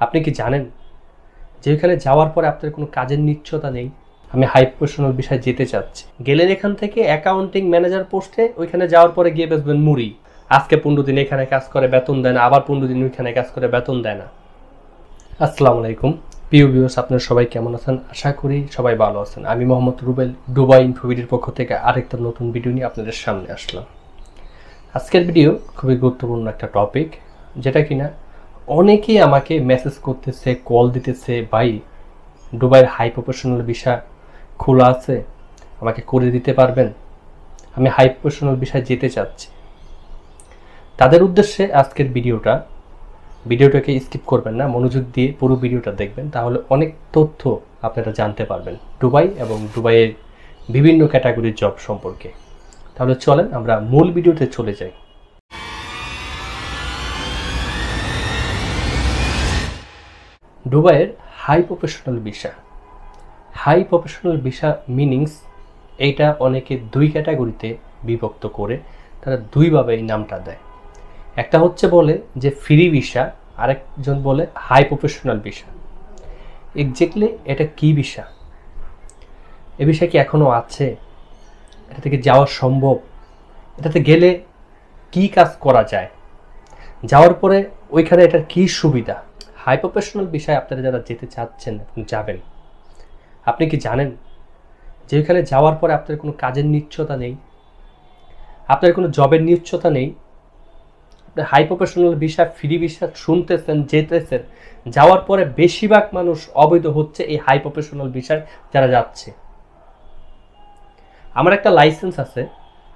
আপনি কি জানেন যে ওইখানে যাওয়ার পরে আপনার কোনো কাজের নিশ্চয়তা নেই? আমি হাই প্রফেশনাল বিষয়ে যেতে চাচ্ছি। গেলেন এখান থেকে অ্যাকাউন্টিং ম্যানেজার পোস্টে, ওইখানে যাওয়ার পরে গিয়ে বেচবেন মুড়ি। আজকে 15 দিন এখানে কাজ করে বেতন দেয় না, আবার 15 দিন ওইখানে কাজ করে বেতন দেয় না। আসসালামু আলাইকুম প্রিয় ভিউয়ার্স, আপনারা সবাই কেমন আছেন? আশা করি সবাই ভালো আছেন। আমি মোহাম্মদ রুবেল, দুবাই ইনফোভিডির পক্ষ থেকে আরেকটা নতুন ভিডিও নিয়ে আপনাদের সামনে আসলাম। আজকের ভিডিও খুবই গুরুত্বপূর্ণ একটা টপিক, যেটা কিনা অনেকেই আমাকে মেসেজ করতেছে, কল দিতেছে, ভাই দুবাইয়ের হাই প্রফেশনাল ভিসা খোলা আছে, আমাকে করে দিতে পারবেন? আমি হাই প্রফেশনাল ভিসায় যেতে চাচ্ছি। তাদের উদ্দেশ্যে আজকের ভিডিওটাকে স্কিপ করবেন না, মনোযোগ দিয়ে পুরো ভিডিওটা দেখবেন, তাহলে অনেক তথ্য আপনারা জানতে পারবেন দুবাই এবং দুবাইয়ের বিভিন্ন ক্যাটাগরির জব সম্পর্কে। তাহলে চলেন আমরা মূল ভিডিওতে চলে যাই। দুবাইয়ের হাই প্রফেশনাল ভিসা মিনিংস, এইটা অনেকে দুই ক্যাটাগরিতে বিভক্ত করে তারা দুইভাবে এই নামটা দেয়। একটা হচ্ছে বলে যে ফ্রি ভিসা, আরেকজন বলে হাই প্রফেশনাল ভিসা। এক্স্যাক্টলি এটা কি ভিসা? এ ভিসা কি এখনো আছে? এটা থেকে যাওয়া সম্ভব? এটাতে গেলে কি কাজ করা যায়? যাওয়ার পরে ওইখানে এটার কি সুবিধা? হাই প্রফেশনাল ভিসায় আপনারা যারা যেতে চাচ্ছেন, যাবেন, আপনি কি জানেন যে ওইখানে যাওয়ার পরে আপনার কোনো কাজের নিশ্চয়তা নেই, আপনার কোনো জবের নিশ্চয়তা নেই? আপনি high professional visa, free visa শুনতেছেন, যেতেছেন, যাওয়ার পরে বেশিরভাগ মানুষ অবৈধ হচ্ছে এই হাই প্রফেশনাল ভিসায় যারা যাচ্ছে। আমার একটা লাইসেন্স আছে,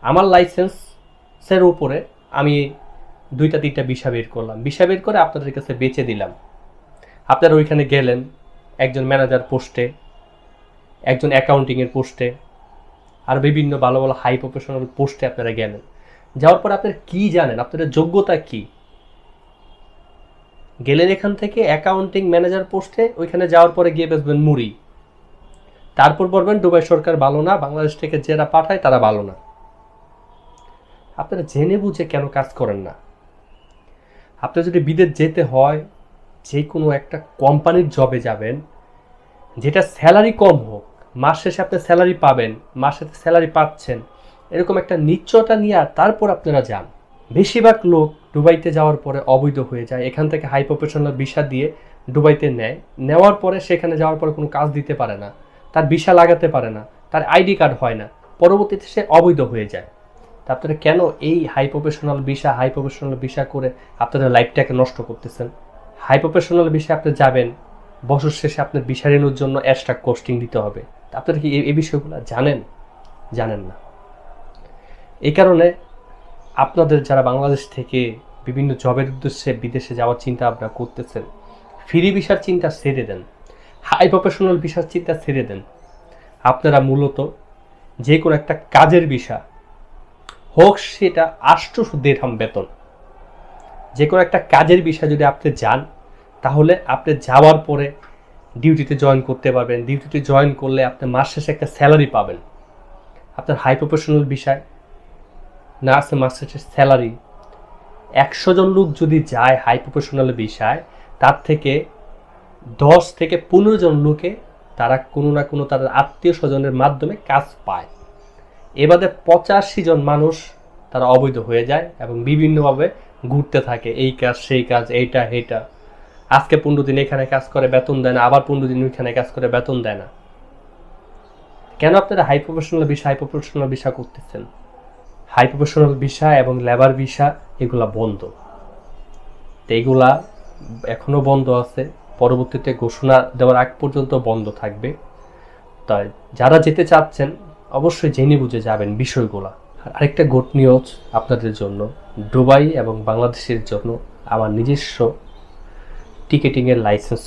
আমার লাইসেন্সের উপরে আমি 2-3টা ভিসা বের করলাম, ভিসা বের করে আপনাদের কাছে বেচে দিলাম। আপনারা ওইখানে গেলেন একজন ম্যানেজার পোস্টে, একজন অ্যাকাউন্টিংয়ের পোস্টে, আর বিভিন্ন ভালো ভালো হাই প্রফেশনাল পোস্টে আপনারা গেলেন। যাওয়ার পর আপনারা কি জানেন, আপনাদের যোগ্যতা কি? গেলেন এখান থেকে অ্যাকাউন্টিং ম্যানেজার পোস্টে, ওইখানে যাওয়ার পরে গিয়ে বেচবেন মুড়ি। তারপর বলবেন দুবাই সরকার ভালো না, বাংলাদেশ থেকে যারা পাঠায় তারা ভালো না। আপনারা জেনে বুঝে কেন কাজ করেন না? আপনার যদি বিদেশ যেতে হয়, যে কোনো একটা কোম্পানির জবে যাবেন, যেটা স্যালারি কম হোক, মাস শেষে আপনি স্যালারি পাবেন, মাসে স্যালারি পাচ্ছেন, এরকম একটা নিশ্চয়তা নিয়ে তারপর আপনারা যান। বেশিরভাগ লোক দুবাইতে যাওয়ার পরে অবৈধ হয়ে যায়। এখান থেকে হাই প্রফেশনাল ভিসা দিয়ে দুবাইতে নেওয়ার পরে সেখানে যাওয়ার পরে কোনো কাজ দিতে পারে না, তার ভিসা লাগাতে পারে না, তার আইডি কার্ড হয় না, পরবর্তীতে সে অবৈধ হয়ে যায়। তা আপনারা কেন এই হাই প্রফেশনাল ভিসা করে আপনাদের লাইফটাকে নষ্ট করতেছেন? হাই প্রফেশনাল ভিসা আপনি যাবেন, বছর শেষে আপনার ভিসা রিনিউর জন্য এক্সট্রা কস্টিং দিতে হবে। আপনারা কি এই বিষয়গুলো জানেন না? এই কারণে আপনাদের যারা বাংলাদেশ থেকে বিভিন্ন জবের উদ্দেশ্যে বিদেশে যাওয়ার চিন্তা আপনারা করতেছেন, ফ্রি ভিসার চিন্তা ছেড়ে দেন, হাই প্রফেশনাল ভিসার চিন্তা ছেড়ে দেন। আপনারা মূলত যে কোনো একটা কাজের ভিসা হোক, সেটা 800 দিরহাম বেতন, যে কোনো একটা কাজের ভিসা যদি আপনি যান, তাহলে আপনি যাওয়ার পরে ডিউটিতে জয়েন করতে পারবেন। ডিউটিতে জয়েন করলে আপনি মাস শেষে একটা স্যালারি পাবেন। আপনার হাই প্রফেশনাল ভিসায় না আছে মাস শেষে স্যালারি। 100 জন লোক যদি যায় হাই প্রফেশনাল ভিসায়, তার থেকে 10 থেকে 15 জন লোকে তারা কোনো না কোনো তাদের আত্মীয় স্বজনের মাধ্যমে কাজ পায়। এবারে 85 জন মানুষ তারা অবৈধ হয়ে যায় এবং বিভিন্নভাবে ঘুরতে থাকে, এই কাজ সেই কাজ, এইটা সেইটা। আজকে 15 দিন এখানে কাজ করে বেতন দেয় না, আবার 15 দিন ওইখানে কাজ করে বেতন দেয় না। কেন আপনারা হাই প্রফেশনাল ভিসা করতেছেন? হাই প্রফেশনাল ভিসা এবং লেবার ভিসা এগুলা বন্ধ। তো এগুলা এখনো বন্ধ আছে, পরবর্তীতে ঘোষণা দেওয়ার আগ পর্যন্ত বন্ধ থাকবে। তাই যারা যেতে চাচ্ছেন অবশ্যই জেনে বুঝে যাবেন বিষয়গুলা। আরেকটা গুড নিউজ আপনাদের জন্য, দুবাই এবং বাংলাদেশের জন্য আমার নিজস্ব টিকেটিংয়ের লাইসেন্স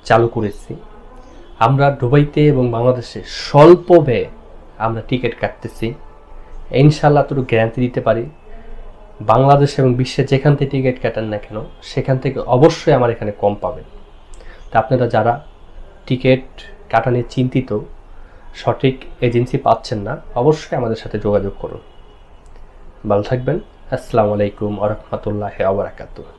চালু করেছি। আমরা দুবাইতে এবং বাংলাদেশে স্বল্প ব্যয়ে আমরা টিকিট কাটতেছি। ইনশাল্লাহ তো গ্যারান্টি দিতে পারি, বাংলাদেশ এবং বিশ্বের যেখান থেকে টিকিট কাটান না কেন, সেখান থেকে অবশ্যই আমার এখানে কম পাবেন। তা আপনারা যারা টিকিট কাটা নিয়ে চিন্তিত, সঠিক এজেন্সি পাচ্ছেন না, অবশ্যই আমাদের সাথে যোগাযোগ করুন। ভালো থাকবেন। আসসালামু আলাইকুম ওয়া রাহমাতুল্লাহি ওয়া বারাকাতুহু।